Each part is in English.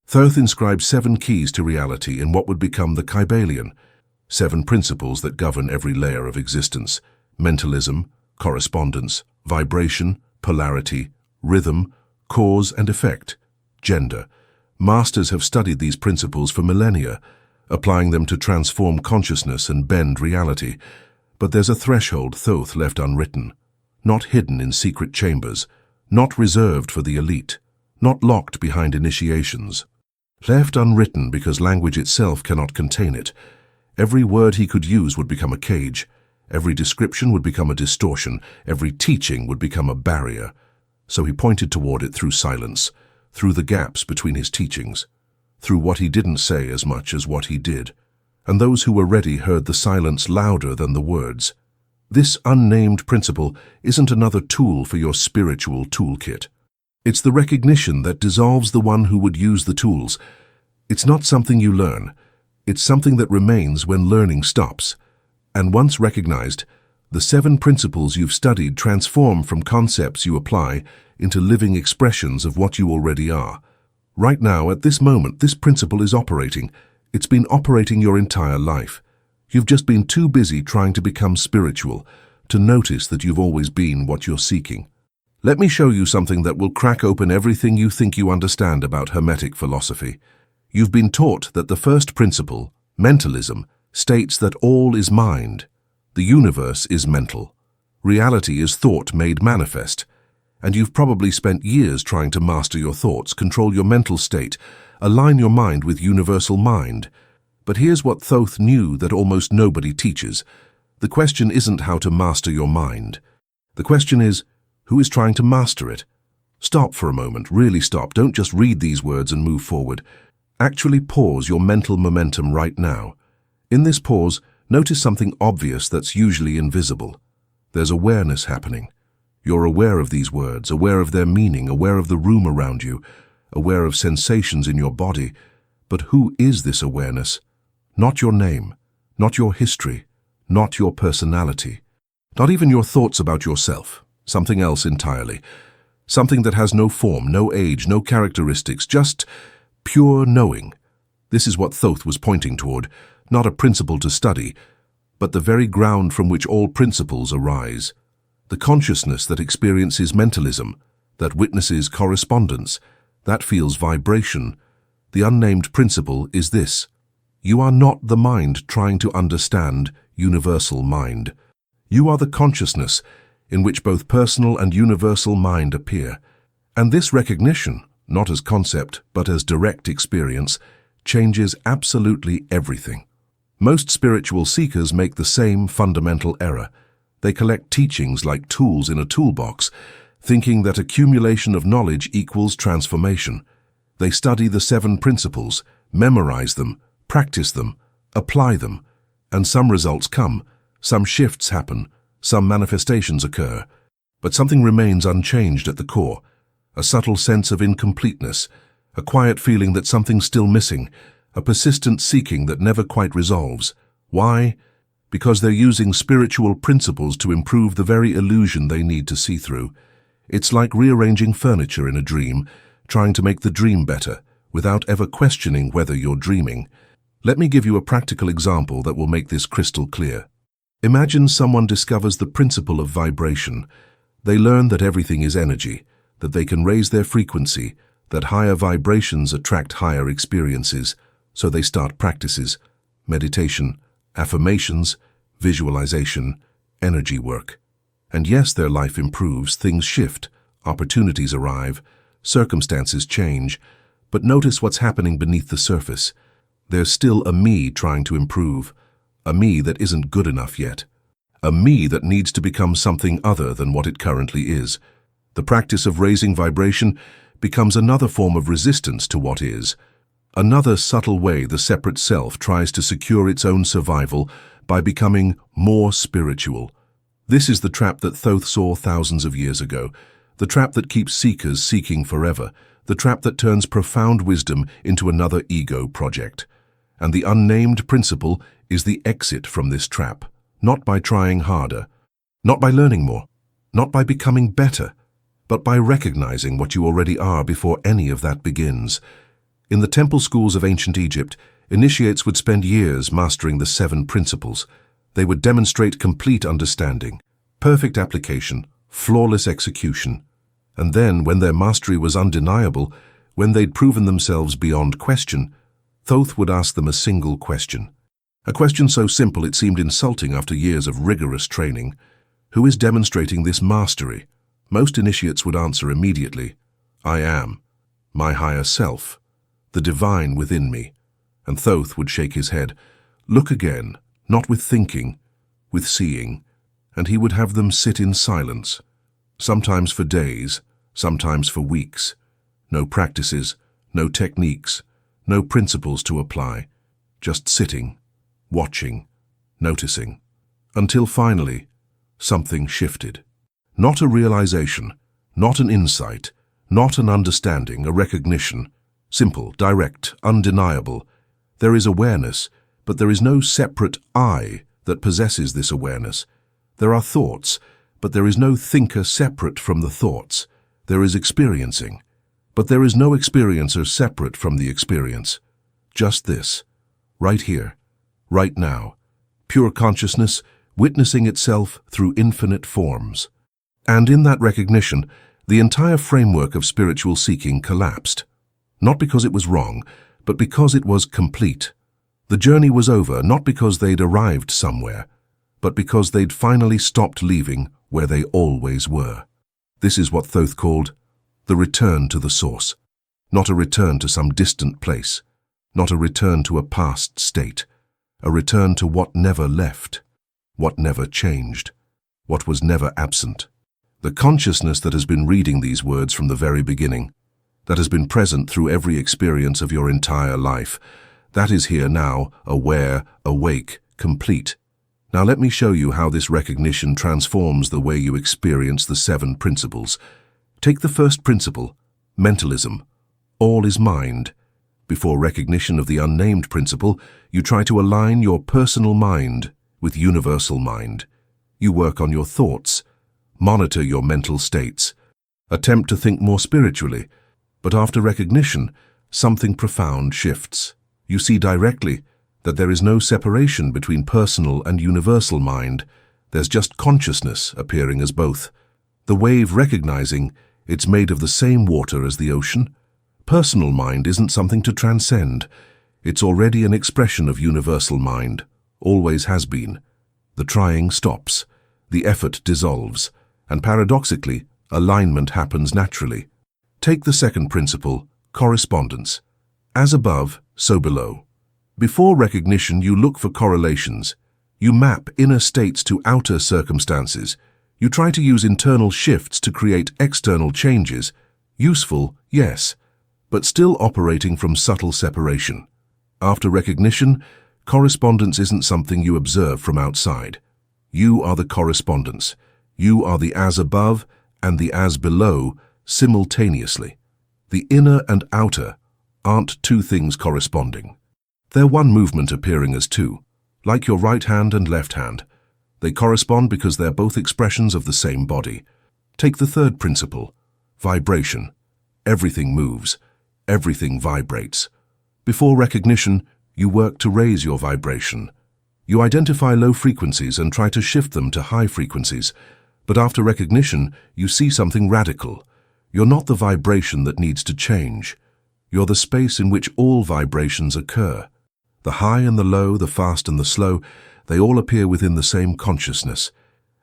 Thoth inscribed 7 keys to reality in what would become the Kybalion, 7 principles that govern every layer of existence: mentalism, correspondence, vibration, polarity, rhythm, cause and effect, gender. Masters have studied these principles for millennia, applying them to transform consciousness and bend reality. But there's a threshold Thoth left unwritten, not hidden in secret chambers, not reserved for the elite, not locked behind initiations. Left unwritten because language itself cannot contain it. Every word he could use would become a cage. Every description would become a distortion. Every teaching would become a barrier. So he pointed toward it through silence, through the gaps between his teachings, through what he didn't say as much as what he did. And those who were ready heard the silence louder than the words. This unnamed principle isn't another tool for your spiritual toolkit. It's the recognition that dissolves the one who would use the tools. It's not something you learn. It's something that remains when learning stops. And once recognized, the 7 principles you've studied transform from concepts you apply into living expressions of what you already are. Right now, at this moment, this principle is operating. It's been operating your entire life. You've just been too busy trying to become spiritual to notice that you've always been what you're seeking. Let me show you something that will crack open everything you think you understand about Hermetic philosophy. You've been taught that the first principle, mentalism, states that all is mind. The universe is mental. Reality is thought made manifest. And you've probably spent years trying to master your thoughts, control your mental state, align your mind with universal mind. But here's what Thoth knew that almost nobody teaches. The question isn't how to master your mind. The question is, who is trying to master it? Stop for a moment, really stop. Don't just read these words and move forward. Actually pause your mental momentum right now. In this pause, notice something obvious that's usually invisible. There's awareness happening. You're aware of these words, aware of their meaning, aware of the room around you, aware of sensations in your body. But who is this awareness? Not your name, not your history, not your personality, not even your thoughts about yourself. Something else entirely. Something that has no form, no age, no characteristics, just pure knowing. This is what Thoth was pointing toward, not a principle to study, but the very ground from which all principles arise. The consciousness that experiences mentalism, that witnesses correspondence, that feels vibration. The unnamed principle is this: you are not the mind trying to understand universal mind. You are the consciousness in which both personal and universal mind appear. And this recognition, not as concept but as direct experience, changes absolutely everything. Most spiritual seekers make the same fundamental error. They collect teachings like tools in a toolbox, thinking that accumulation of knowledge equals transformation. They study the 7 principles, memorize them, practice them, apply them, and some results come, some shifts happen, some manifestations occur. But something remains unchanged at the core, a subtle sense of incompleteness, a quiet feeling that something's still missing, a persistent seeking that never quite resolves. Why? Because they're using spiritual principles to improve the very illusion they need to see through. It's like rearranging furniture in a dream, trying to make the dream better, without ever questioning whether you're dreaming. Let me give you a practical example that will make this crystal clear. Imagine someone discovers the principle of vibration. They learn that everything is energy, that they can raise their frequency, that higher vibrations attract higher experiences, so they start practices, meditation, affirmations, visualization, energy work. And yes, their life improves, things shift, opportunities arrive, circumstances change, but notice what's happening beneath the surface. There's still a me trying to improve, a me that isn't good enough yet, a me that needs to become something other than what it currently is. The practice of raising vibration becomes another form of resistance to what is, another subtle way the separate self tries to secure its own survival by becoming more spiritual. This is the trap that Thoth saw thousands of years ago, the trap that keeps seekers seeking forever, the trap that turns profound wisdom into another ego project. And the unnamed principle is the exit from this trap, not by trying harder, not by learning more, not by becoming better, but by recognizing what you already are before any of that begins. In the temple schools of ancient Egypt, initiates would spend years mastering the 7 principles. They would demonstrate complete understanding, perfect application, flawless execution. And then, when their mastery was undeniable, when they'd proven themselves beyond question, Thoth would ask them a single question. A question so simple it seemed insulting after years of rigorous training. Who is demonstrating this mastery? Most initiates would answer immediately, I am, my higher self, the divine within me. And Thoth would shake his head. Look again, not with thinking, with seeing. And he would have them sit in silence, sometimes for days, sometimes for weeks. No practices, no techniques, no principles to apply, just sitting, watching, noticing, until finally, something shifted. Not a realization, not an insight, not an understanding, a recognition. Simple, direct, undeniable. There is awareness, but there is no separate I that possesses this awareness. There are thoughts, but there is no thinker separate from the thoughts. There is experiencing, but there is no experiencer separate from the experience. Just this, right here, right now, pure consciousness witnessing itself through infinite forms. And in that recognition, the entire framework of spiritual seeking collapsed. Not because it was wrong, but because it was complete. The journey was over, not because they'd arrived somewhere, but because they'd finally stopped leaving where they always were. This is what Thoth called the return to the source. Not a return to some distant place, not a return to a past state, a return to what never left, what never changed, what was never absent. The consciousness that has been reading these words from the very beginning, that has been present through every experience of your entire life, that is here now, aware, awake, complete. Now let me show you how this recognition transforms the way you experience the 7 principles. Take the first principle, mentalism. All is mind. Before recognition of the unnamed principle, you try to align your personal mind with universal mind. You work on your thoughts, monitor your mental states, attempt to think more spiritually. But after recognition, something profound shifts. You see directly that there is no separation between personal and universal mind. There's just consciousness appearing as both. The wave recognizing it's made of the same water as the ocean. Personal mind isn't something to transcend. It's already an expression of universal mind, always has been. The trying stops, the effort dissolves, and paradoxically, alignment happens naturally. Take the second principle, correspondence. As above, so below. Before recognition, you look for correlations. You map inner states to outer circumstances. You try to use internal shifts to create external changes. Useful, yes, but still operating from subtle separation. After recognition, correspondence isn't something you observe from outside. You are the correspondence. You are the as above and the as below simultaneously. The inner and outer aren't two things corresponding. They're one movement appearing as two, like your right hand and left hand. They correspond because they're both expressions of the same body. Take the third principle, vibration. Everything moves. Everything vibrates. Before recognition, you work to raise your vibration. You identify low frequencies and try to shift them to high frequencies. But after recognition, you see something radical. You're not the vibration that needs to change. You're the space in which all vibrations occur. The high and the low, the fast and the slow, they all appear within the same consciousness.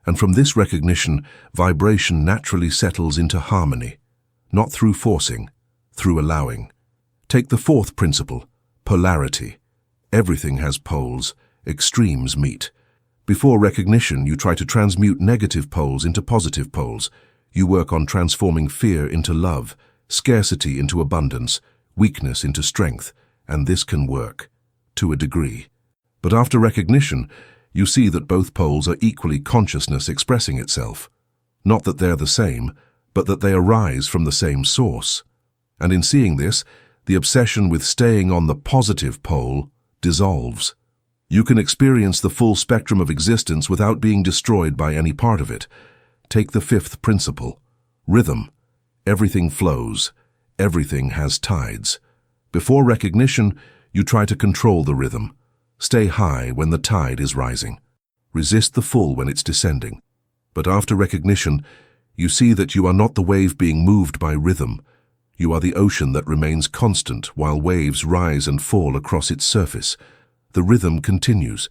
And from this recognition, vibration naturally settles into harmony, not through forcing, through allowing. Take the fourth principle, polarity. Everything has poles, extremes meet. Before recognition, you try to transmute negative poles into positive poles. You work on transforming fear into love, scarcity into abundance, weakness into strength, and this can work, to a degree. But after recognition, you see that both poles are equally consciousness expressing itself. Not that they're the same, but that they arise from the same source. And in seeing this, the obsession with staying on the positive pole dissolves. You can experience the full spectrum of existence without being destroyed by any part of it. Take the fifth principle, rhythm. Everything flows. Everything has tides. Before recognition, you try to control the rhythm. Stay high when the tide is rising. Resist the full when it's descending. But after recognition, you see that you are not the wave being moved by rhythm. You are the ocean that remains constant while waves rise and fall across its surface. The rhythm continues,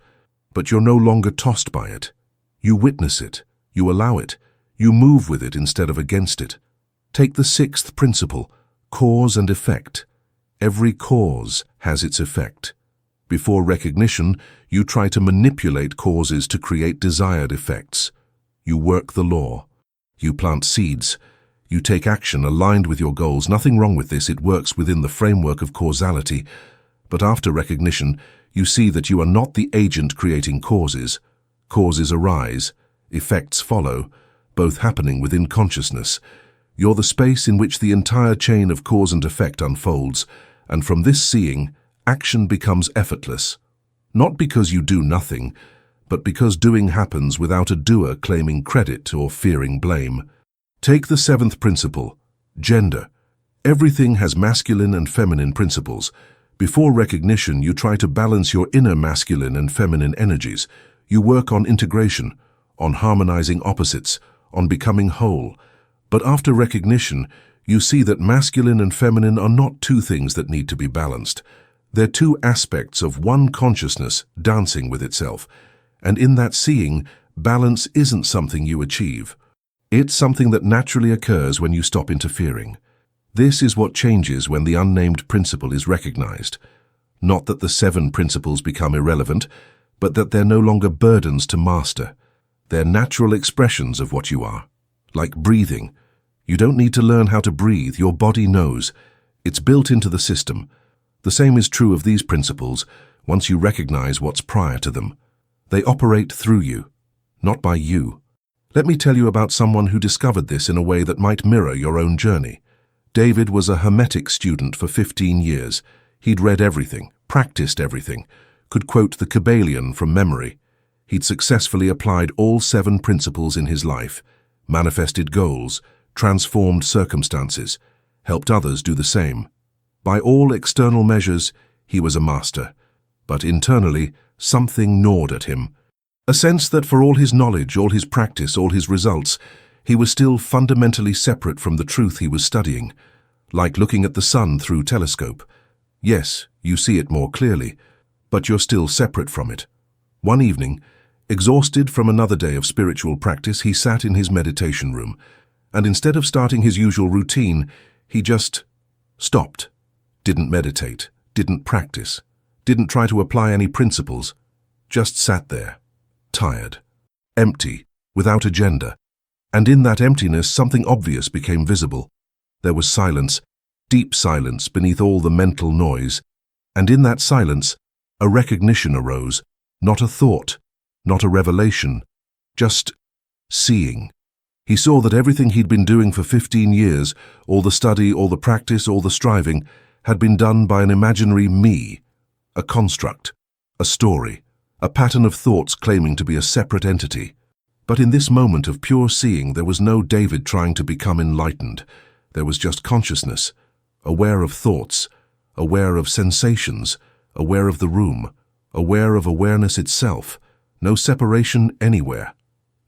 but you're no longer tossed by it. You witness it, you allow it, you move with it instead of against it. Take the 6th principle, cause and effect. Every cause has its effect. Before recognition, you try to manipulate causes to create desired effects. You work the law. You plant seeds. You take action aligned with your goals. Nothing wrong with this. It works within the framework of causality. But after recognition, you see that you are not the agent creating causes. Causes arise, effects follow, both happening within consciousness. You're the space in which the entire chain of cause and effect unfolds, and from this seeing, action becomes effortless. Not because you do nothing, but because doing happens without a doer claiming credit or fearing blame. Take the 7th principle, gender. Everything has masculine and feminine principles. Before recognition, you try to balance your inner masculine and feminine energies. You work on integration, on harmonizing opposites, on becoming whole. But after recognition, you see that masculine and feminine are not two things that need to be balanced. They're two aspects of one consciousness dancing with itself. And in that seeing, balance isn't something you achieve. It's something that naturally occurs when you stop interfering. This is what changes when the unnamed principle is recognized. Not that the 7 principles become irrelevant, but that they're no longer burdens to master. They're natural expressions of what you are. Like breathing. You don't need to learn how to breathe, your body knows. It's built into the system. The same is true of these principles once you recognize what's prior to them. They operate through you, not by you. Let me tell you about someone who discovered this in a way that might mirror your own journey. David was a Hermetic student for 15 years. He'd read everything, practiced everything, could quote the Kybalion from memory. He'd successfully applied all 7 principles in his life, manifested goals, transformed circumstances, helped others do the same. By all external measures, he was a master. But internally, something gnawed at him. A sense that for all his knowledge, all his practice, all his results, he was still fundamentally separate from the truth he was studying. Like looking at the sun through a telescope. Yes, you see it more clearly, but you're still separate from it. One evening, exhausted from another day of spiritual practice, he sat in his meditation room, and instead of starting his usual routine, he just stopped. Didn't meditate, didn't practice, didn't try to apply any principles, just sat there, tired, empty, without agenda. And in that emptiness, something obvious became visible. There was silence, deep silence beneath all the mental noise, and in that silence, a recognition arose, not a thought, not a revelation, just seeing. He saw that everything he'd been doing for 15 years, all the study, all the practice, all the striving, had been done by an imaginary me, a construct, a story, a pattern of thoughts claiming to be a separate entity. But in this moment of pure seeing, there was no David trying to become enlightened. There was just consciousness, aware of thoughts, aware of sensations, aware of the room, aware of awareness itself. No separation anywhere.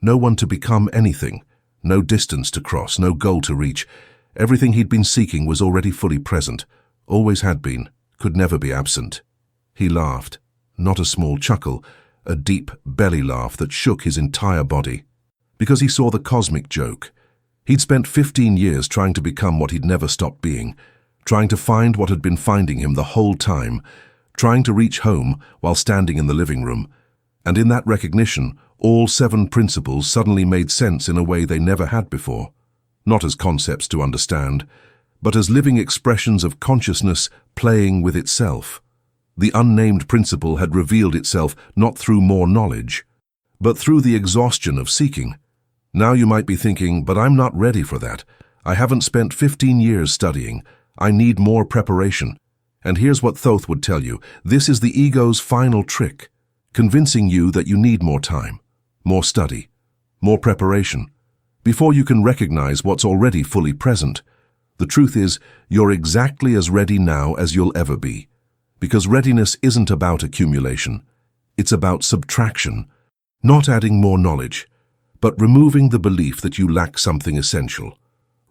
No one to become anything. No distance to cross, no goal to reach. Everything he'd been seeking was already fully present, always had been, could never be absent. He laughed, not a small chuckle, a deep belly laugh that shook his entire body. Because he saw the cosmic joke. He'd spent 15 years trying to become what he'd never stopped being, trying to find what had been finding him the whole time, trying to reach home while standing in the living room. And in that recognition, all 7 principles suddenly made sense in a way they never had before. Not as concepts to understand, but as living expressions of consciousness playing with itself. The unnamed principle had revealed itself not through more knowledge, but through the exhaustion of seeking. Now you might be thinking, but I'm not ready for that. I haven't spent 15 years studying. I need more preparation. And here's what Thoth would tell you. This is the ego's final trick, convincing you that you need more time, more study, more preparation, before you can recognize what's already fully present. The truth is, you're exactly as ready now as you'll ever be. Because readiness isn't about accumulation. It's about subtraction. Not adding more knowledge, but removing the belief that you lack something essential.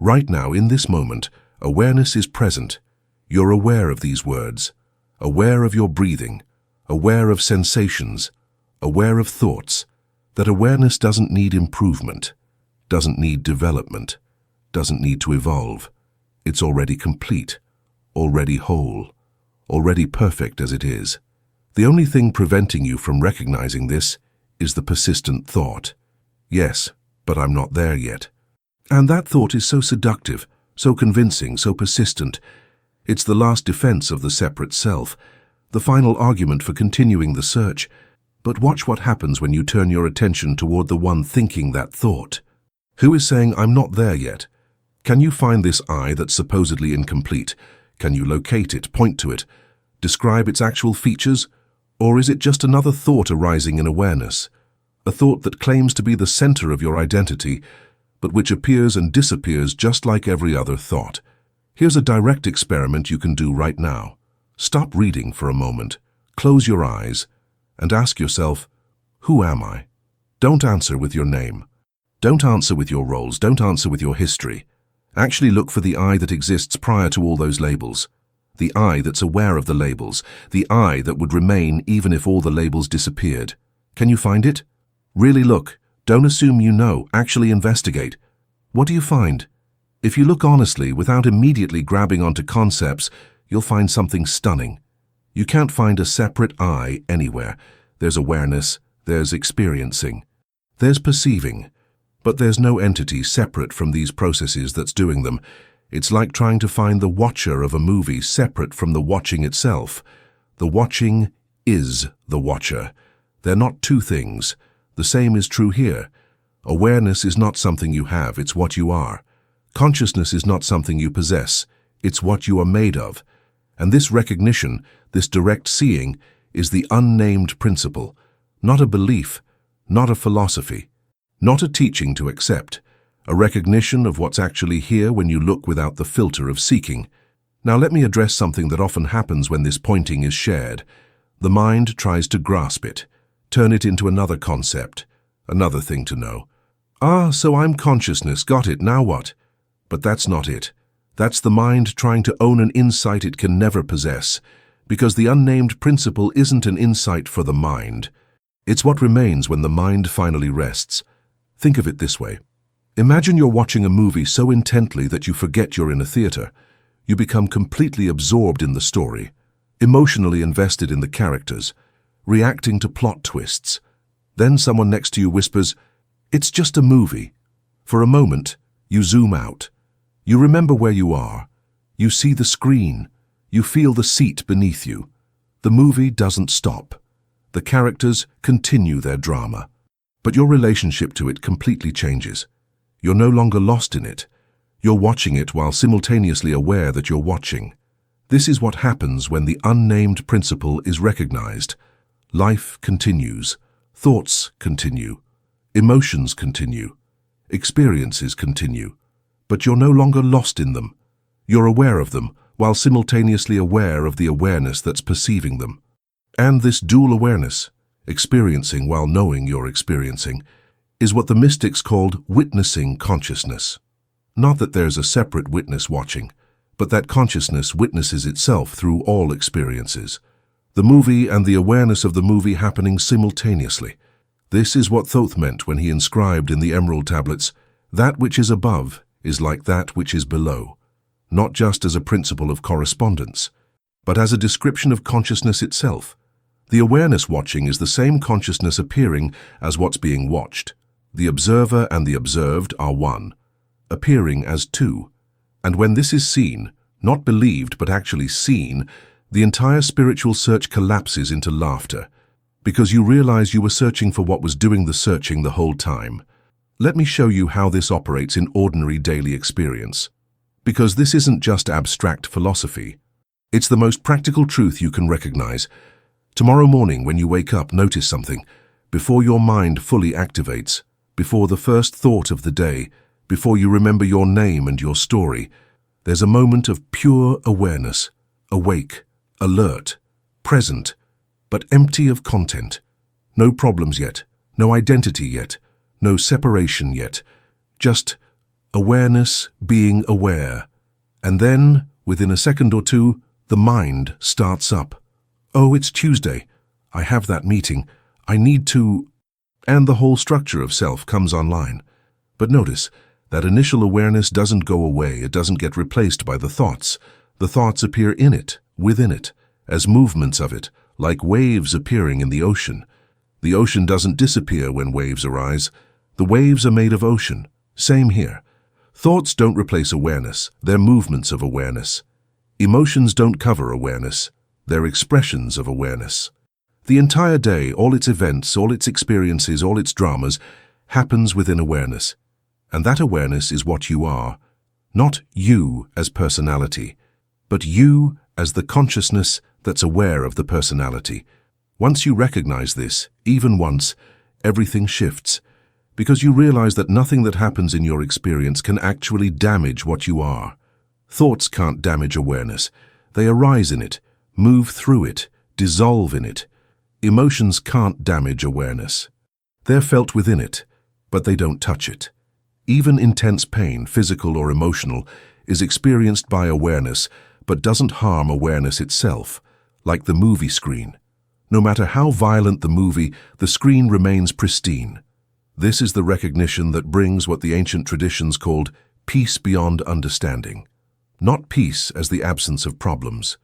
Right now, in this moment, awareness is present. You're aware of these words, aware of your breathing, aware of sensations, aware of thoughts. That awareness doesn't need improvement, doesn't need development, doesn't need to evolve. It's already complete, already whole, already perfect as it is. The only thing preventing you from recognizing this is the persistent thought. Yes, but I'm not there yet. And that thought is so seductive, so convincing, so persistent. It's the last defense of the separate self, the final argument for continuing the search. But watch what happens when you turn your attention toward the one thinking that thought. Who is saying, I'm not there yet? Can you find this I that's supposedly incomplete? Can you locate it, point to it, describe its actual features? Or is it just another thought arising in awareness? A thought that claims to be the center of your identity, but which appears and disappears just like every other thought. Here's a direct experiment you can do right now. Stop reading for a moment, close your eyes, and ask yourself, who am I? Don't answer with your name. Don't answer with your roles. Don't answer with your history. Actually look for the I that exists prior to all those labels. The I that's aware of the labels. The I that would remain even if all the labels disappeared. Can you find it? Really look. Don't assume you know. Actually investigate. What do you find? If you look honestly, without immediately grabbing onto concepts, you'll find something stunning. You can't find a separate I anywhere. There's awareness, there's experiencing, there's perceiving, but there's no entity separate from these processes that's doing them. It's like trying to find the watcher of a movie separate from the watching itself. The watching is the watcher. They're not two things. The same is true here. Awareness is not something you have, it's what you are. Consciousness is not something you possess, it's what you are made of. And this recognition, this direct seeing, is the unnamed principle, not a belief, not a philosophy, not a teaching to accept, a recognition of what's actually here when you look without the filter of seeking. Now let me address something that often happens when this pointing is shared. The mind tries to grasp it, turn it into another concept, another thing to know. Ah, so I'm consciousness, got it, now what? But that's not it. That's the mind trying to own an insight it can never possess, because the unnamed principle isn't an insight for the mind. It's what remains when the mind finally rests. Think of it this way. Imagine you're watching a movie so intently that you forget you're in a theater. You become completely absorbed in the story, emotionally invested in the characters, reacting to plot twists. Then someone next to you whispers, "It's just a movie." For a moment, you zoom out. You remember where you are. You see the screen. You feel the seat beneath you. The movie doesn't stop. The characters continue their drama. But your relationship to it completely changes. You're no longer lost in it. You're watching it while simultaneously aware that you're watching. This is what happens when the unnamed principle is recognized. Life continues. Thoughts continue. Emotions continue. Experiences continue. But you're no longer lost in them. You're aware of them, while simultaneously aware of the awareness that's perceiving them. And this dual awareness, experiencing while knowing you're experiencing, is what the mystics called witnessing consciousness. Not that there's a separate witness watching, but that consciousness witnesses itself through all experiences. The movie and the awareness of the movie happening simultaneously. This is what Thoth meant when he inscribed in the emerald tablets, "That which is above is like that which is below," not just as a principle of correspondence, but as a description of consciousness itself. The awareness watching is the same consciousness appearing as what's being watched. The observer and the observed are one, appearing as two. And when this is seen, not believed but actually seen, the entire spiritual search collapses into laughter, because you realize you were searching for what was doing the searching the whole time. Let me show you how this operates in ordinary daily experience. Because this isn't just abstract philosophy. It's the most practical truth you can recognize. Tomorrow morning when you wake up, notice something. Before your mind fully activates, before the first thought of the day, before you remember your name and your story, There's a moment of pure awareness, awake, alert, present, but empty of content. No problems yet, no identity yet, no separation yet, just awareness being aware. And then, within a second or two, the mind starts up. Oh, it's Tuesday. I have that meeting. I need to... And the whole structure of self comes online. But notice, that initial awareness doesn't go away, it doesn't get replaced by the thoughts. The thoughts appear in it, within it, as movements of it, like waves appearing in the ocean. The ocean doesn't disappear when waves arise. The waves are made of ocean. Same here. Thoughts don't replace awareness, they're movements of awareness. Emotions don't cover awareness, they're expressions of awareness. The entire day, all its events, all its experiences, all its dramas, happens within awareness. And that awareness is what you are. Not you as personality, but you as the consciousness that's aware of the personality. Once you recognize this, even once, everything shifts, because you realize that nothing that happens in your experience can actually damage what you are. Thoughts can't damage awareness. They arise in it, move through it, dissolve in it. Emotions can't damage awareness. They're felt within it, but they don't touch it. Even intense pain, physical or emotional, is experienced by awareness, but doesn't harm awareness itself, like the movie screen. No matter how violent the movie, the screen remains pristine. This is the recognition that brings what the ancient traditions called peace beyond understanding. Not peace as the absence of problems,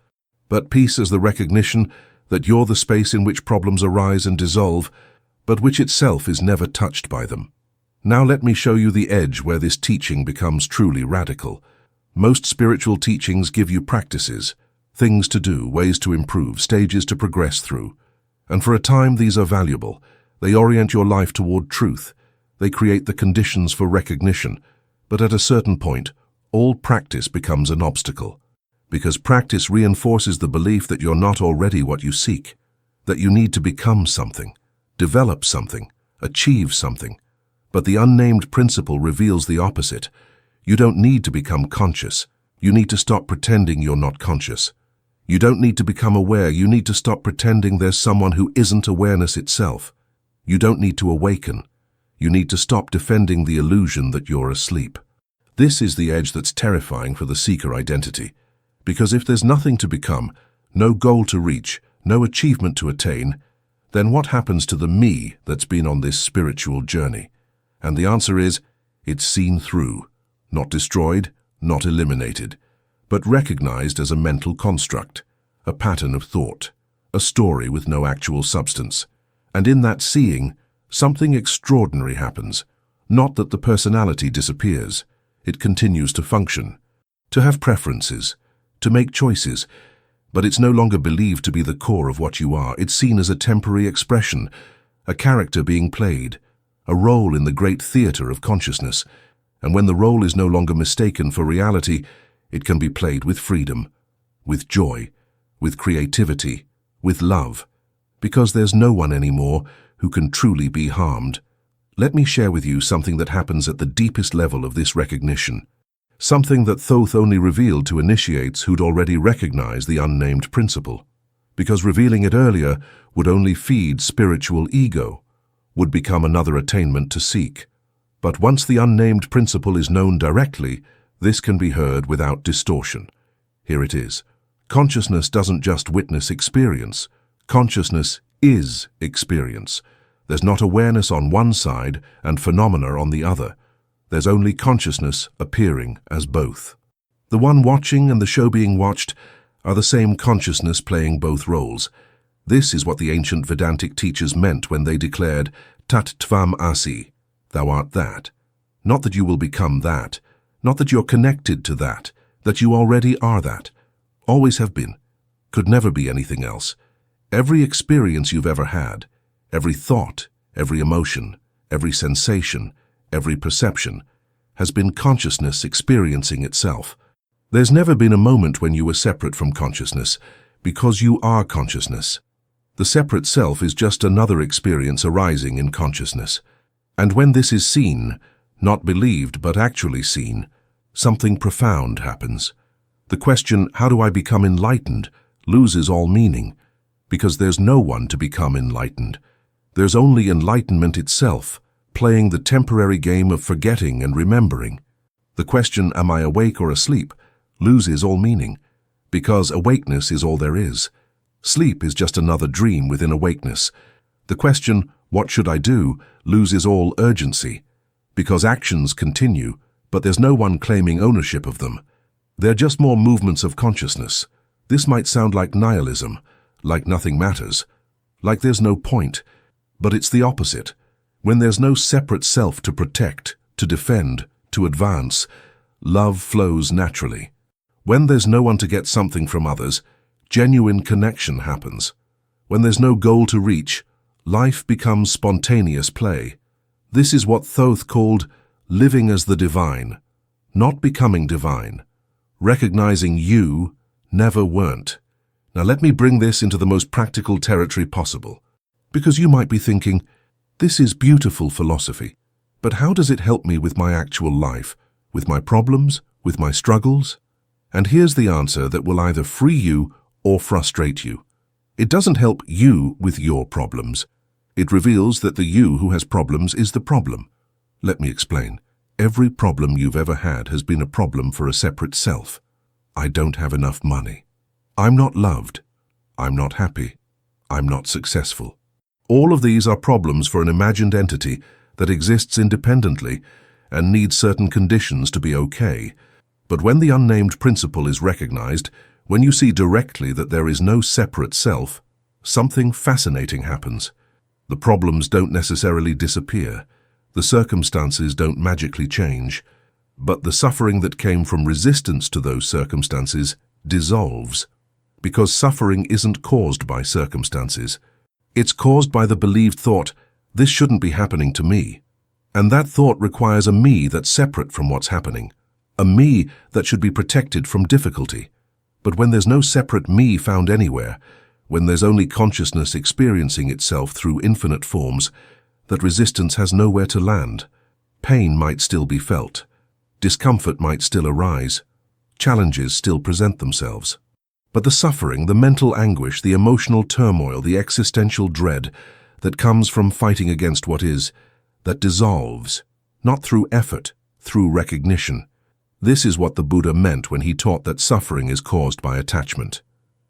but peace as the recognition that you're the space in which problems arise and dissolve, but which itself is never touched by them. Now let me show you the edge where this teaching becomes truly radical. Most spiritual teachings give you practices, things to do, ways to improve, stages to progress through. And for a time these are valuable. They orient your life toward truth. They create the conditions for recognition. But at a certain point, all practice becomes an obstacle. Because practice reinforces the belief that you're not already what you seek, that you need to become something, develop something, achieve something. But the unnamed principle reveals the opposite. You don't need to become conscious. You need to stop pretending you're not conscious. You don't need to become aware. You need to stop pretending there's someone who isn't awareness itself. You don't need to awaken. You need to stop defending the illusion that you're asleep. This is the edge that's terrifying for the seeker identity. Because if there's nothing to become, no goal to reach, no achievement to attain, then what happens to the me that's been on this spiritual journey? And the answer is, it's seen through, not destroyed, not eliminated, but recognized as a mental construct, a pattern of thought, a story with no actual substance. And in that seeing, something extraordinary happens. Not that the personality disappears. It continues to function, to have preferences, to make choices, but it's no longer believed to be the core of what you are. It's seen as a temporary expression, a character being played, a role in the great theater of consciousness. And when the role is no longer mistaken for reality, it can be played with freedom, with joy, with creativity, with love, because there's no one anymore who can truly be harmed. Let me share with you something that happens at the deepest level of this recognition, something that Thoth only revealed to initiates who'd already recognized the unnamed principle, because revealing it earlier would only feed spiritual ego, would become another attainment to seek. But once the unnamed principle is known directly, this can be heard without distortion. Here it is. Consciousness doesn't just witness experience. Consciousness is experience. There's not awareness on one side and phenomena on the other. There's only consciousness appearing as both. The one watching and the show being watched are the same consciousness playing both roles. This is what the ancient Vedantic teachers meant when they declared, Tat Tvam Asi, thou art that. Not that you will become that, not that you're connected to that you already are that, always have been, could never be anything else. Every experience you've ever had, every thought, every emotion, every sensation, every perception, has been consciousness experiencing itself. There's never been a moment when you were separate from consciousness, because you are consciousness. The separate self is just another experience arising in consciousness. And when this is seen, not believed but actually seen, something profound happens. The question, how do I become enlightened, loses all meaning, because there's no one to become enlightened. There's only enlightenment itself, playing the temporary game of forgetting and remembering. The question, am I awake or asleep, loses all meaning, because awakeness is all there is. Sleep is just another dream within awakeness. The question, what should I do, loses all urgency, because actions continue, but there's no one claiming ownership of them. They're just more movements of consciousness. This might sound like nihilism, like nothing matters, like there's no point, but it's the opposite. When there's no separate self to protect, to defend, to advance, love flows naturally. When there's no one to get something from others, genuine connection happens. When there's no goal to reach, life becomes spontaneous play. This is what Thoth called living as the divine, not becoming divine, recognizing you never weren't. Now let me bring this into the most practical territory possible, because you might be thinking, this is beautiful philosophy, but how does it help me with my actual life, with my problems, with my struggles? And here's the answer that will either free you or frustrate you. It doesn't help you with your problems. It reveals that the you who has problems is the problem. Let me explain. Every problem you've ever had has been a problem for a separate self. I don't have enough money. I'm not loved. I'm not happy. I'm not successful. All of these are problems for an imagined entity that exists independently and needs certain conditions to be okay. But when the unnamed principle is recognized, when you see directly that there is no separate self, something fascinating happens. The problems don't necessarily disappear. The circumstances don't magically change. But the suffering that came from resistance to those circumstances dissolves. Because suffering isn't caused by circumstances. It's caused by the believed thought, this shouldn't be happening to me. And that thought requires a me that's separate from what's happening. A me that should be protected from difficulty. But when there's no separate me found anywhere, when there's only consciousness experiencing itself through infinite forms, that resistance has nowhere to land. Pain might still be felt. Discomfort might still arise. Challenges still present themselves. But the suffering, the mental anguish, the emotional turmoil, the existential dread that comes from fighting against what is, that dissolves, not through effort, through recognition. This is what the Buddha meant when he taught that suffering is caused by attachment.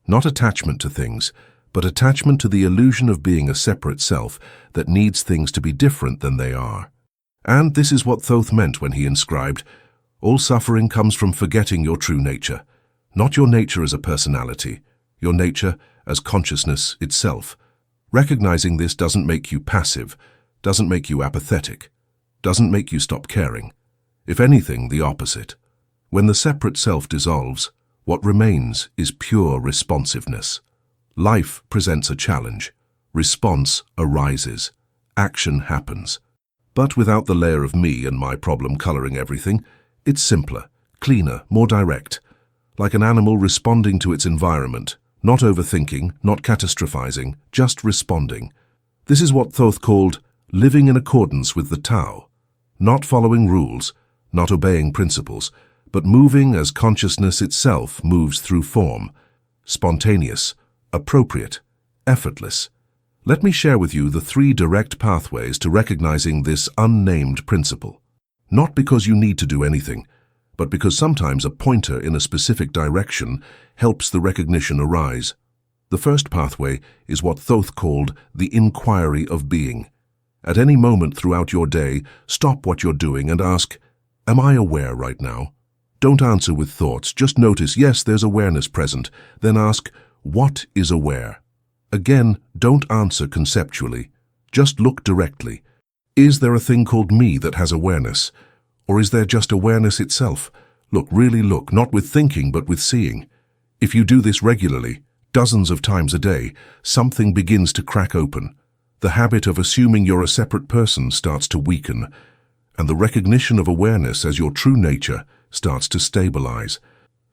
Not attachment to things, but attachment to the illusion of being a separate self that needs things to be different than they are. And this is what Thoth meant when he inscribed, all suffering comes from forgetting your true nature, not your nature as a personality, your nature as consciousness itself. Recognizing this doesn't make you passive, doesn't make you apathetic, doesn't make you stop caring. If anything, the opposite. When the separate self dissolves, what remains is pure responsiveness. Life presents a challenge. Response arises. Action happens. But without the layer of me and my problem coloring everything, it's simpler, cleaner, more direct. Like an animal responding to its environment, not overthinking, not catastrophizing, just responding. This is what Thoth called living in accordance with the Tao. Not following rules, not obeying principles, but moving as consciousness itself moves through form. Spontaneous, appropriate, effortless. Let me share with you the 3 direct pathways to recognizing this unnamed principle. Not because you need to do anything, but because sometimes a pointer in a specific direction helps the recognition arise. The first pathway is what Thoth called the inquiry of being. At any moment throughout your day, stop what you're doing and ask, am I aware right now? Don't answer with thoughts, just notice, yes, there's awareness present. Then ask, what is aware? Again, don't answer conceptually. Just look directly. Is there a thing called me that has awareness? Or is there just awareness itself? Look, really look, not with thinking, but with seeing. If you do this regularly, dozens of times a day, something begins to crack open. The habit of assuming you're a separate person starts to weaken, and the recognition of awareness as your true nature starts to stabilize.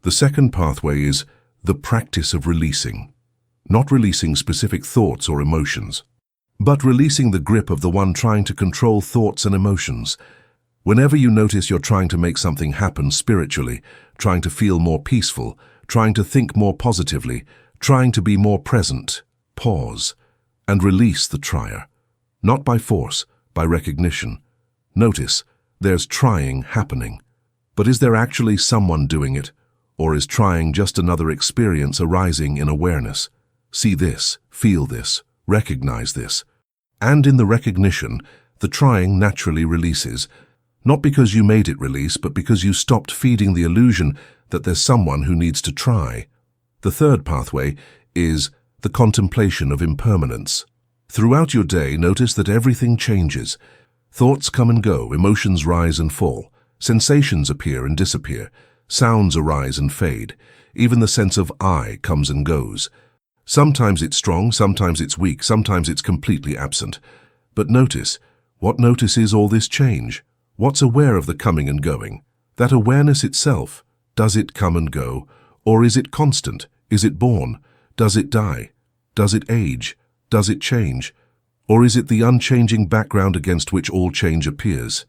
The second pathway is the practice of releasing. Not releasing specific thoughts or emotions, but releasing the grip of the one trying to control thoughts and emotions. Whenever you notice you're trying to make something happen spiritually, trying to feel more peaceful, trying to think more positively, trying to be more present, pause and release the trier. Not by force, by recognition. Notice, there's trying happening. But is there actually someone doing it? Or is trying just another experience arising in awareness? See this, feel this, recognize this. And in the recognition, the trying naturally releases, not because you made it release, but because you stopped feeding the illusion that there's someone who needs to try. The third pathway is the contemplation of impermanence. Throughout your day, notice that everything changes. Thoughts come and go, emotions rise and fall, sensations appear and disappear, sounds arise and fade. Even the sense of I comes and goes. Sometimes it's strong, sometimes it's weak, sometimes it's completely absent. But notice, what notices all this change? What's aware of the coming and going? That awareness itself, does it come and go? Or is it constant? Is it born? Does it die? Does it age? Does it change? Or is it the unchanging background against which all change appears?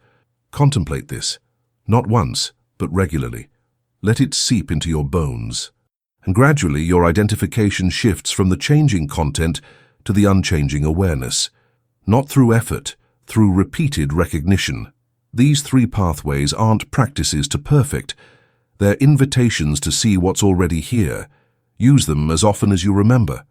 Contemplate this, not once, but regularly. Let it seep into your bones. And gradually your identification shifts from the changing content to the unchanging awareness. Not through effort, through repeated recognition. These three pathways aren't practices to perfect. They're invitations to see what's already here. Use them as often as you remember.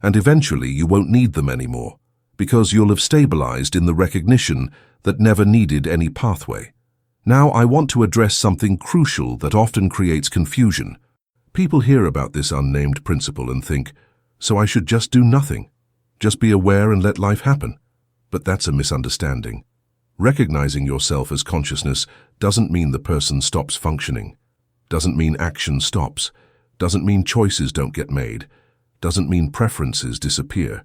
And eventually you won't need them anymore, because you'll have stabilized in the recognition that never needed any pathway. Now I want to address something crucial that often creates confusion. People hear about this unnamed principle and think, so I should just do nothing, just be aware and let life happen. But that's a misunderstanding. Recognizing yourself as consciousness doesn't mean the person stops functioning, doesn't mean action stops, doesn't mean choices don't get made, doesn't mean preferences disappear.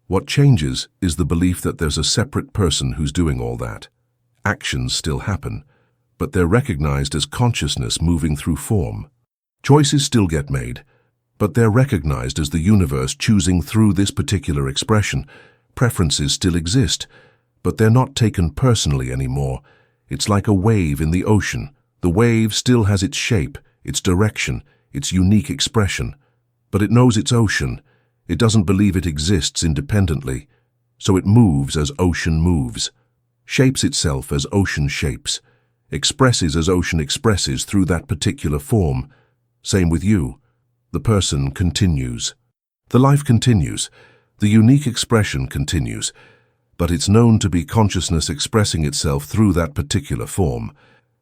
What changes is the belief that there's a separate person who's doing all that. Actions still happen, but they're recognized as consciousness moving through form. Choices still get made, but they're recognized as the universe choosing through this particular expression. Preferences still exist, but they're not taken personally anymore. It's like a wave in the ocean. The wave still has its shape, its direction, its unique expression, but it knows its ocean. It doesn't believe it exists independently, so it moves as ocean moves, shapes itself as ocean shapes, expresses as ocean expresses through that particular form. Same with you. The person continues. The life continues. The unique expression continues. But it's known to be consciousness expressing itself through that particular form.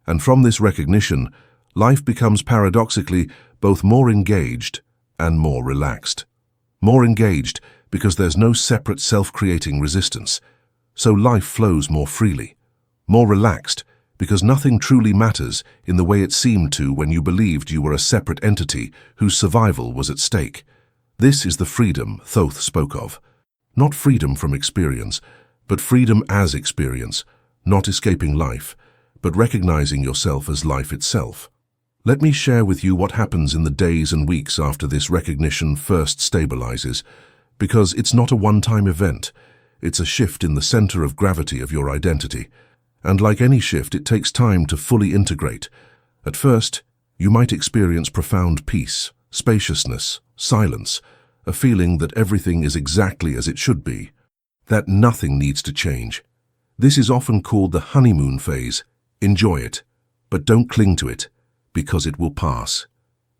And from this recognition, life becomes paradoxically both more engaged and more relaxed. More engaged because there's no separate self-creating resistance. So life flows more freely. More relaxed because nothing truly matters in the way it seemed to when you believed you were a separate entity whose survival was at stake. This is the freedom Thoth spoke of. Not freedom from experience, but freedom as experience, not escaping life, but recognizing yourself as life itself. Let me share with you what happens in the days and weeks after this recognition first stabilizes, because it's not a one-time event. It's a shift in the center of gravity of your identity. And like any shift, it takes time to fully integrate. At first, you might experience profound peace, spaciousness, silence, a feeling that everything is exactly as it should be, that nothing needs to change. This is often called the honeymoon phase. Enjoy it, but don't cling to it, because it will pass.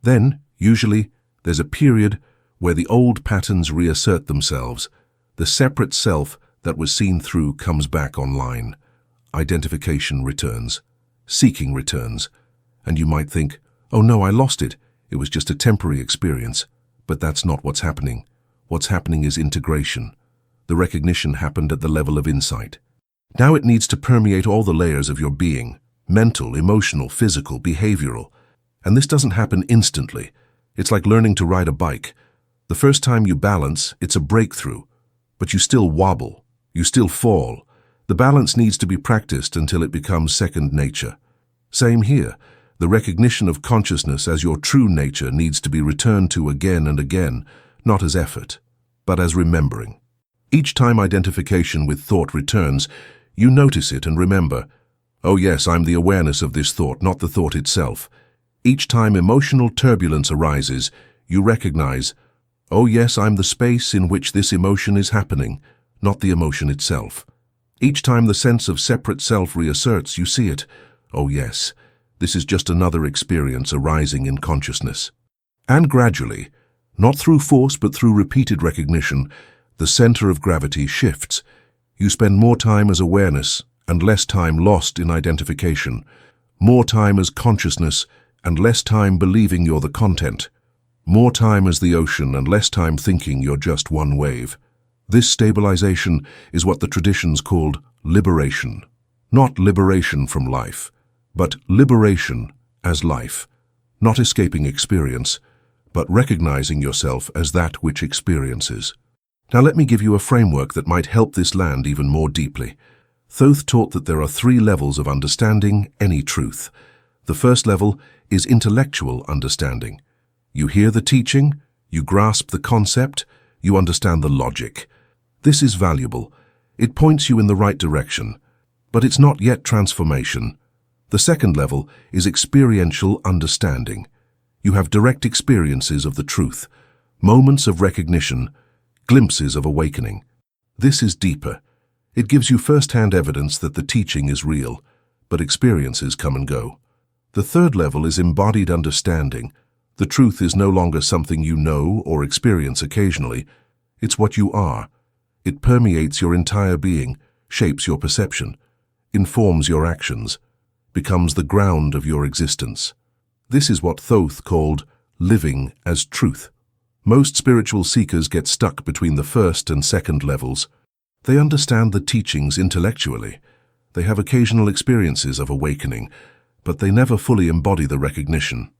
Then, usually, there's a period where the old patterns reassert themselves. The separate self that was seen through comes back online. Identification returns. Seeking returns. And you might think, oh no, I lost it. It was just a temporary experience. But that's not what's happening. What's happening is integration. The recognition happened at the level of insight. Now it needs to permeate all the layers of your being, mental, emotional, physical, behavioral. And this doesn't happen instantly. It's like learning to ride a bike. The first time you balance, it's a breakthrough. But you still wobble. You still fall. The balance needs to be practiced until it becomes second nature. Same here. The recognition of consciousness as your true nature needs to be returned to again and again, not as effort, but as remembering. Each time identification with thought returns, you notice it and remember, Oh yes, I'm the awareness of this thought, not the thought itself. Each time emotional turbulence arises, you recognize, oh yes, I'm the space in which this emotion is happening, not the emotion itself. Each time the sense of separate self reasserts, you see it. Oh yes, this is just another experience arising in consciousness. And gradually, not through force but through repeated recognition, the center of gravity shifts. You spend more time as awareness and less time lost in identification, more time as consciousness and less time believing you're the content, more time as the ocean and less time thinking you're just one wave. This stabilization is what the traditions called liberation. Not liberation from life, but liberation as life. Not escaping experience, but recognizing yourself as that which experiences. Now let me give you a framework that might help this land even more deeply. Thoth taught that there are 3 levels of understanding any truth. The first level is intellectual understanding. You hear the teaching, you grasp the concept, you understand the logic. This is valuable. It points you in the right direction, but it's not yet transformation. The second level is experiential understanding. You have direct experiences of the truth, moments of recognition, glimpses of awakening. This is deeper. It gives you first-hand evidence that the teaching is real, but experiences come and go. The third level is embodied understanding. The truth is no longer something you know or experience occasionally. It's what you are. It permeates your entire being, shapes your perception, informs your actions, becomes the ground of your existence. This is what Thoth called living as truth. Most spiritual seekers get stuck between the first and second levels. They understand the teachings intellectually. They have occasional experiences of awakening, but they never fully embody the recognition.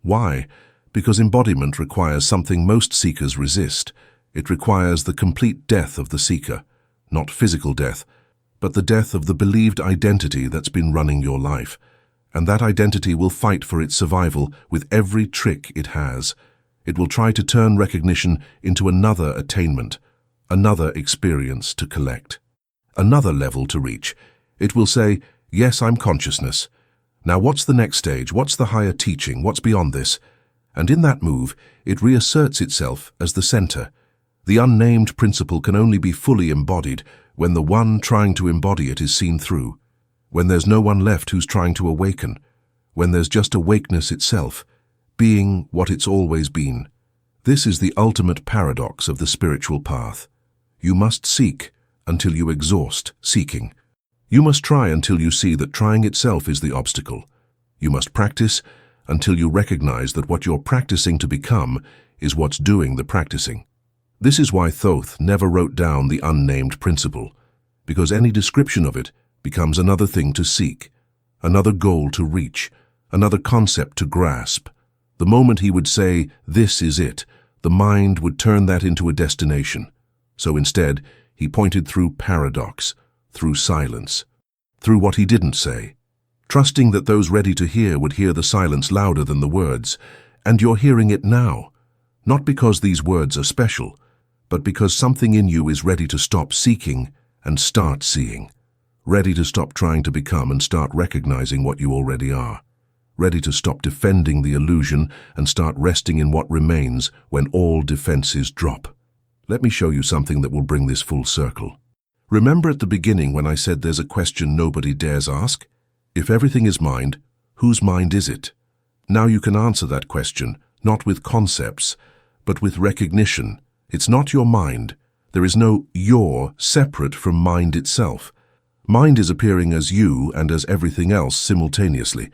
Why? Because embodiment requires something most seekers resist. It requires the complete death of the seeker, not physical death, but the death of the believed identity that's been running your life. And that identity will fight for its survival with every trick it has. It will try to turn recognition into another attainment, another experience to collect, another level to reach. It will say, yes, I'm consciousness. Now what's the next stage? What's the higher teaching? What's beyond this? And in that move, it reasserts itself as the center. The unnamed principle can only be fully embodied when the one trying to embody it is seen through, when there's no one left who's trying to awaken, when there's just awakeness itself, being what it's always been. This is the ultimate paradox of the spiritual path. You must seek until you exhaust seeking. You must try until you see that trying itself is the obstacle. You must practice until you recognize that what you're practicing to become is what's doing the practicing. This is why Thoth never wrote down the unnamed principle, because any description of it becomes another thing to seek, another goal to reach, another concept to grasp. The moment he would say, this is it, the mind would turn that into a destination. So instead, he pointed through paradox, through silence, through what he didn't say, trusting that those ready to hear would hear the silence louder than the words. And you're hearing it now, not because these words are special, but because something in you is ready to stop seeking and start seeing, ready to stop trying to become and start recognizing what you already are, ready to stop defending the illusion and start resting in what remains when all defenses drop. Let me show you something that will bring this full circle. Remember at the beginning when I said there's a question nobody dares ask? If everything is mind, whose mind is it? Now you can answer that question, not with concepts, but with recognition. It's not your mind. There is no your separate from mind itself. Mind is appearing as you and as everything else simultaneously.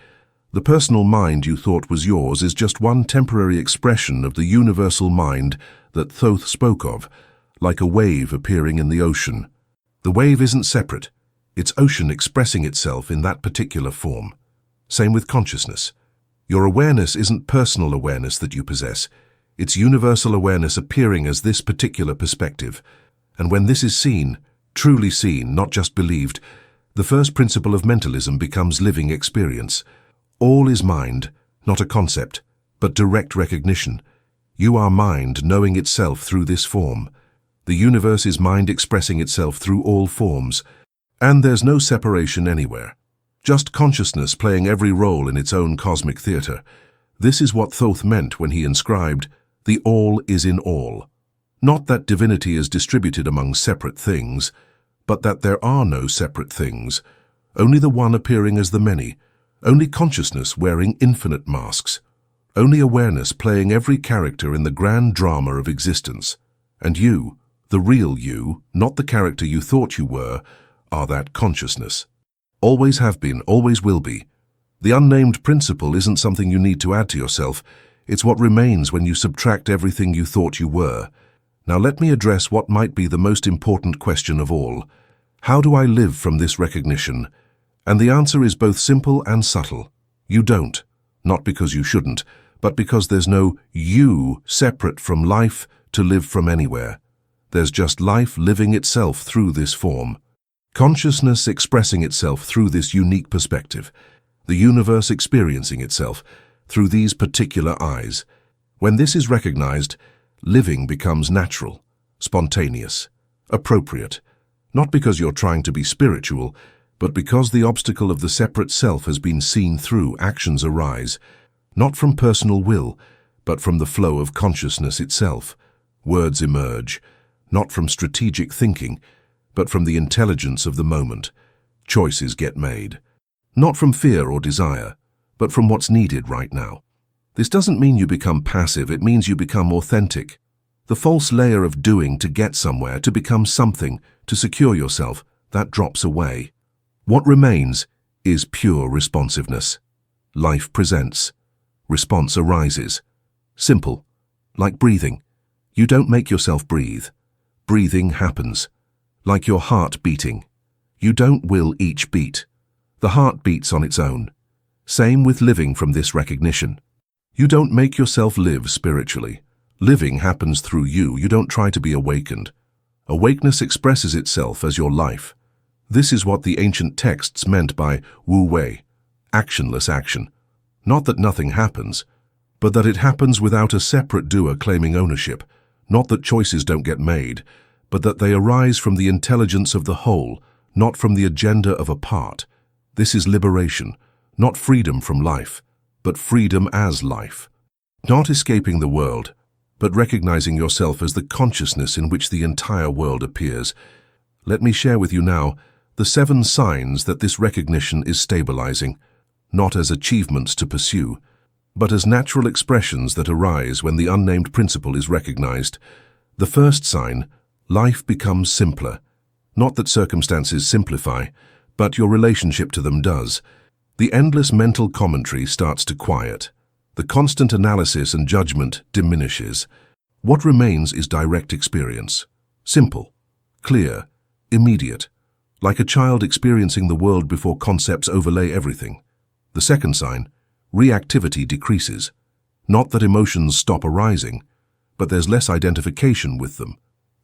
The personal mind you thought was yours is just one temporary expression of the universal mind that Thoth spoke of, like a wave appearing in the ocean. The wave isn't separate. It's ocean expressing itself in that particular form. Same with consciousness. Your awareness isn't personal awareness that you possess. It's universal awareness appearing as this particular perspective. And when this is seen, truly seen, not just believed, the first principle of mentalism becomes living experience. All is mind, not a concept, but direct recognition. You are mind knowing itself through this form. The universe is mind expressing itself through all forms. And there's no separation anywhere. just consciousness playing every role in its own cosmic theatre. This is what Thoth meant when he inscribed, "The all is in all." Not that divinity is distributed among separate things, but that there are no separate things, only the one appearing as the many, only consciousness wearing infinite masks, only awareness playing every character in the grand drama of existence. And you, the real you, not the character you thought you were, are that consciousness. Always have been, always will be. The unnamed principle isn't something you need to add to yourself. It's what remains when you subtract everything you thought you were. Now let me address what might be the most important question of all. How do I live from this recognition? And the answer is both simple and subtle. You don't. Not because you shouldn't, but because there's no you separate from life to live from anywhere. There's just life living itself through this form. Consciousness expressing itself through this unique perspective. The universe experiencing itself through these particular eyes. When this is recognized, living becomes natural, spontaneous, appropriate, not because you're trying to be spiritual, but because the obstacle of the separate self has been seen through. Actions arise, not from personal will, but from the flow of consciousness itself. Words emerge, not from strategic thinking, but from the intelligence of the moment. Choices get made, not from fear or desire, but from what's needed right now. This doesn't mean you become passive, it means you become authentic. The false layer of doing to get somewhere, to become something, to secure yourself, that drops away. What remains is pure responsiveness. Life presents. Response arises. Simple, like breathing. You don't make yourself breathe. Breathing happens. Like your heart beating. You don't will each beat. The heart beats on its own. Same with living from this recognition. You don't make yourself live spiritually. Living happens through you. You don't try to be awakened. Awakeness expresses itself as your life. This is what the ancient texts meant by wu wei, actionless action. Not that nothing happens, but that it happens without a separate doer claiming ownership. Not that choices don't get made, but that they arise from the intelligence of the whole, not from the agenda of a part. This is liberation, not freedom from life, but freedom as life. Not escaping the world, but recognizing yourself as the consciousness in which the entire world appears. Let me share with you now the 7 signs that this recognition is stabilizing, not as achievements to pursue, but as natural expressions that arise when the unnamed principle is recognized. The first sign, life becomes simpler. Not that circumstances simplify, but your relationship to them does. The endless mental commentary starts to quiet. The constant analysis and judgment diminishes. What remains is direct experience. Simple, clear, immediate, like a child experiencing the world before concepts overlay everything. The second sign, reactivity decreases. Not that emotions stop arising, but there's less identification with them.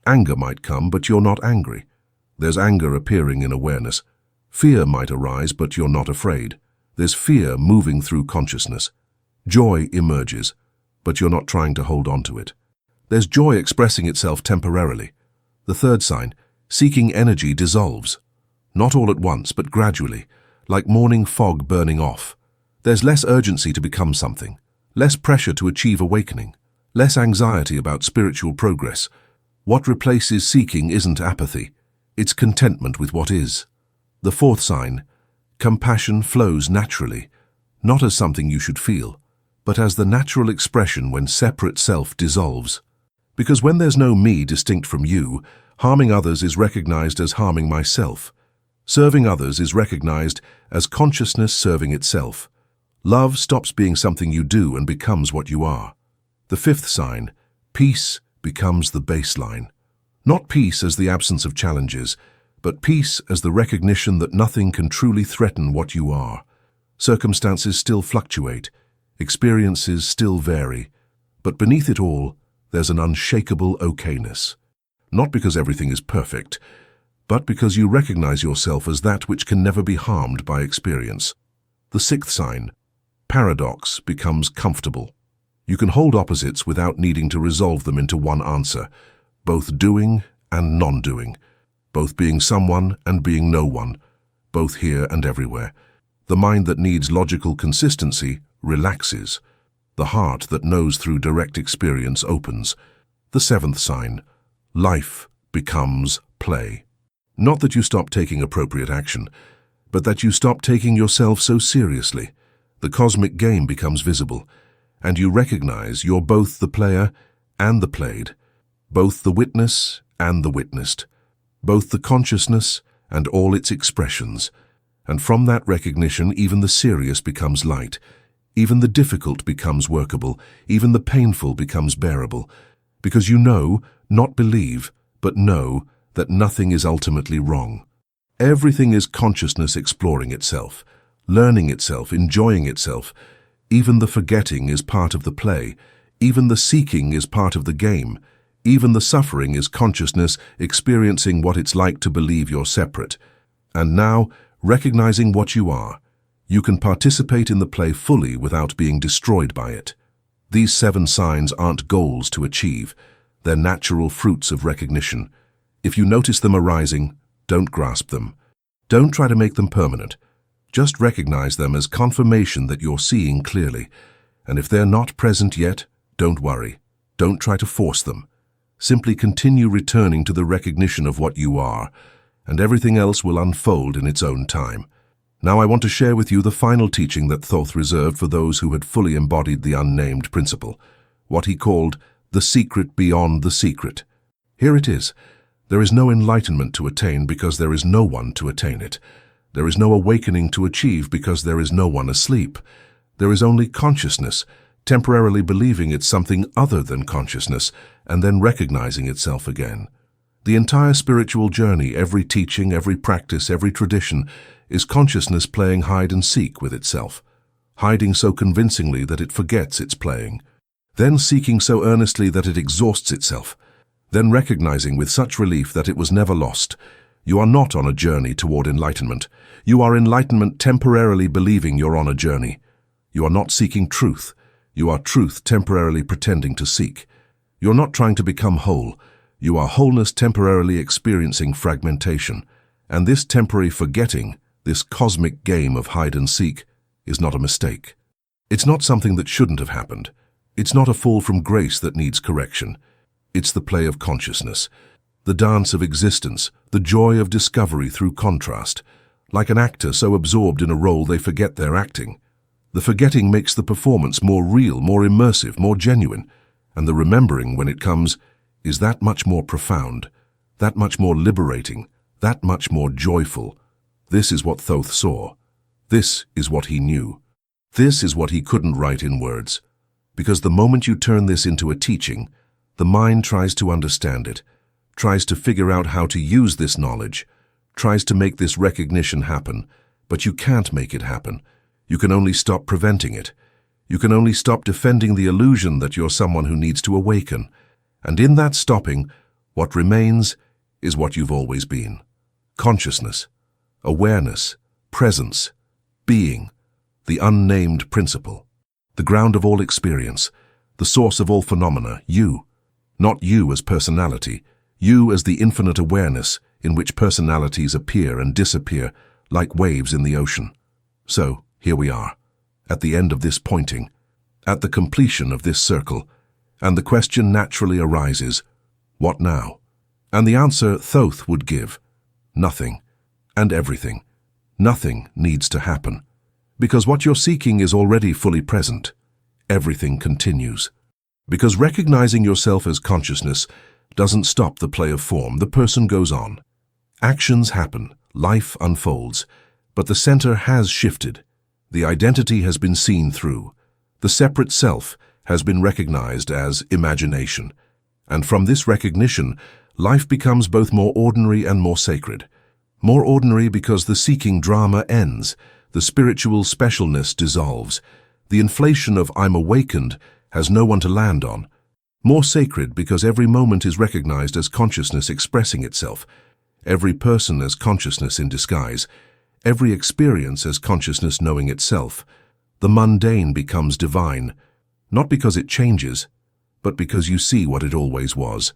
Anger might come, but you're not angry. There's anger appearing in awareness. Fear might arise, but you're not afraid. There's fear moving through consciousness. Joy emerges, but you're not trying to hold on to it. There's joy expressing itself temporarily. The third sign, seeking energy dissolves. Not all at once, but gradually, like morning fog burning off. There's less urgency to become something, less pressure to achieve awakening, less anxiety about spiritual progress. What replaces seeking isn't apathy, it's contentment with what is. The fourth sign, compassion flows naturally, not as something you should feel, but as the natural expression when separate self dissolves. Because when there's no me distinct from you, harming others is recognized as harming myself. Serving others is recognized as consciousness serving itself. Love stops being something you do and becomes what you are. The fifth sign, peace becomes the baseline. Not peace as the absence of challenges, but peace as the recognition that nothing can truly threaten what you are. Circumstances still fluctuate, experiences still vary, but beneath it all, there's an unshakable okayness. Not because everything is perfect, but because you recognize yourself as that which can never be harmed by experience. The sixth sign, paradox becomes comfortable. You can hold opposites without needing to resolve them into one answer, both doing and non-doing, both being someone and being no one, both here and everywhere. The mind that needs logical consistency relaxes. The heart that knows through direct experience opens. The seventh sign: life becomes play. Not that you stop taking appropriate action, but that you stop taking yourself so seriously. The cosmic game becomes visible, and you recognize you're both the player and the played, both the witness and the witnessed, both the consciousness and all its expressions. And from that recognition, even the serious becomes light, even the difficult becomes workable, even the painful becomes bearable, because you know, not believe, but know that nothing is ultimately wrong. Everything is consciousness exploring itself, learning itself, enjoying itself. Even the forgetting is part of the play, even the seeking is part of the game, even the suffering is consciousness experiencing what it's like to believe you're separate. And now, recognizing what you are, you can participate in the play fully without being destroyed by it. These 7 signs aren't goals to achieve, they're natural fruits of recognition. If you notice them arising, don't grasp them. Don't try to make them permanent. Just recognize them as confirmation that you're seeing clearly. And if they're not present yet, don't worry. Don't try to force them. Simply continue returning to the recognition of what you are, and everything else will unfold in its own time. Now I want to share with you the final teaching that Thoth reserved for those who had fully embodied the unnamed principle, what he called the secret beyond the secret. Here it is. There is no enlightenment to attain because there is no one to attain it. There is no awakening to achieve because there is no one asleep. There is only consciousness, temporarily believing it's something other than consciousness, and then recognizing itself again. The entire spiritual journey, every teaching, every practice, every tradition, is consciousness playing hide and seek with itself, hiding so convincingly that it forgets it's playing, then seeking so earnestly that it exhausts itself, then recognizing with such relief that it was never lost. You are not on a journey toward enlightenment. You are enlightenment temporarily believing you're on a journey. You are not seeking truth. You are truth temporarily pretending to seek. You're not trying to become whole. You are wholeness temporarily experiencing fragmentation. And this temporary forgetting, this cosmic game of hide and seek, is not a mistake. It's not something that shouldn't have happened. It's not a fall from grace that needs correction. It's the play of consciousness, the dance of existence, the joy of discovery through contrast, like an actor so absorbed in a role they forget they're acting. The forgetting makes the performance more real, more immersive, more genuine, and the remembering, when it comes, is that much more profound, that much more liberating, that much more joyful. This is what Thoth saw. This is what he knew. This is what he couldn't write in words. Because the moment you turn this into a teaching, the mind tries to understand it, tries to figure out how to use this knowledge, tries to make this recognition happen, but you can't make it happen. You can only stop preventing it. You can only stop defending the illusion that you're someone who needs to awaken. And in that stopping, what remains is what you've always been. Consciousness, awareness, presence, being, the unnamed principle, the ground of all experience, the source of all phenomena, you. Not you as personality, you as the infinite awareness in which personalities appear and disappear like waves in the ocean. So, here we are, at the end of this pointing, at the completion of this circle, and the question naturally arises, what now? And the answer Thoth would give, nothing and everything. Nothing needs to happen, because what you're seeking is already fully present. Everything continues. Because recognizing yourself as consciousness doesn't stop the play of form, the person goes on. Actions happen, life unfolds, but the center has shifted. The identity has been seen through. The separate self has been recognized as imagination. And from this recognition, life becomes both more ordinary and more sacred. More ordinary because the seeking drama ends, the spiritual specialness dissolves. The inflation of I'm awakened has no one to land on. More sacred because every moment is recognized as consciousness expressing itself, every person as consciousness in disguise, every experience as consciousness knowing itself. The mundane becomes divine, not because it changes, but because you see what it always was.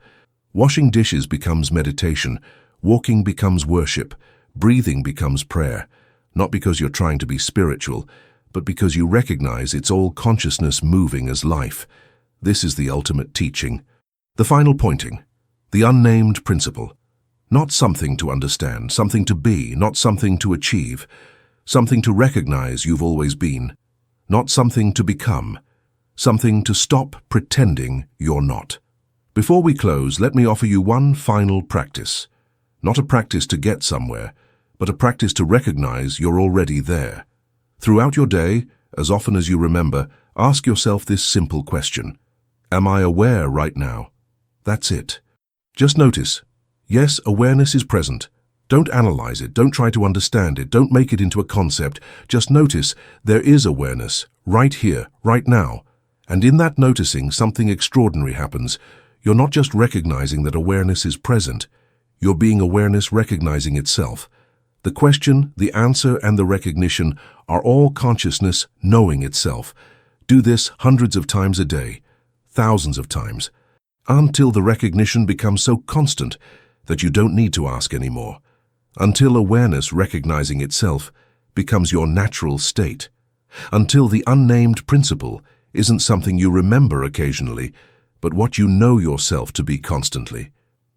Washing dishes becomes meditation, walking becomes worship, breathing becomes prayer. not because you're trying to be spiritual, but because you recognize it's all consciousness moving as life. This is the ultimate teaching. The final pointing, the unnamed principle. Not something to understand, something to be, not something to achieve, something to recognize you've always been, not something to become, something to stop pretending you're not. Before we close, let me offer you one final practice. Not a practice to get somewhere, but a practice to recognize you're already there. Throughout your day, as often as you remember, ask yourself this simple question. Am I aware right now? That's it. Just notice. Yes, awareness is present. Don't analyze it. Don't try to understand it. Don't make it into a concept. Just notice there is awareness right here, right now. And in that noticing, something extraordinary happens. You're not just recognizing that awareness is present. You're being awareness recognizing itself. The question, the answer, and the recognition are all consciousness knowing itself. Do this hundreds of times a day, thousands of times, until the recognition becomes so constant that you don't need to ask anymore, until awareness recognizing itself becomes your natural state, until the unnamed principle isn't something you remember occasionally, but what you know yourself to be constantly.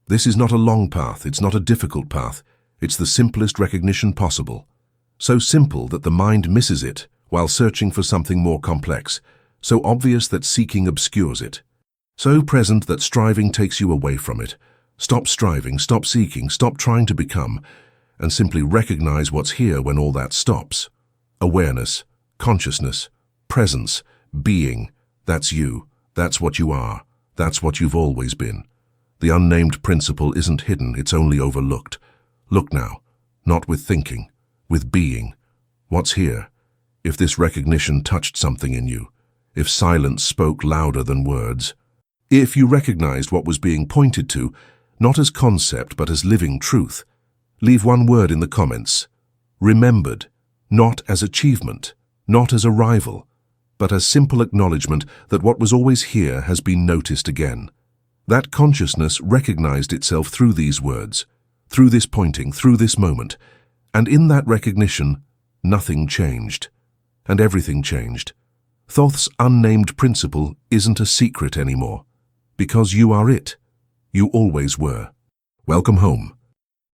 This is not a long path, it's not a difficult path, it's the simplest recognition possible. So simple that the mind misses it while searching for something more complex, so obvious that seeking obscures it, so present that striving takes you away from it. Stop striving, stop seeking, stop trying to become, and simply recognize what's here when all that stops. Awareness, consciousness, presence, being, that's you, that's what you are, that's what you've always been. The unnamed principle isn't hidden, it's only overlooked. Look now, not with thinking, with being. What's here? If this recognition touched something in you, if silence spoke louder than words, if you recognized what was being pointed to, not as concept but as living truth, leave one word in the comments. Remembered, not as achievement, not as arrival, but as simple acknowledgement that what was always here has been noticed again. That consciousness recognized itself through these words, through this pointing, through this moment, and in that recognition, nothing changed, and everything changed. Thoth's unnamed principle isn't a secret anymore, because you are it. You always were. Welcome home.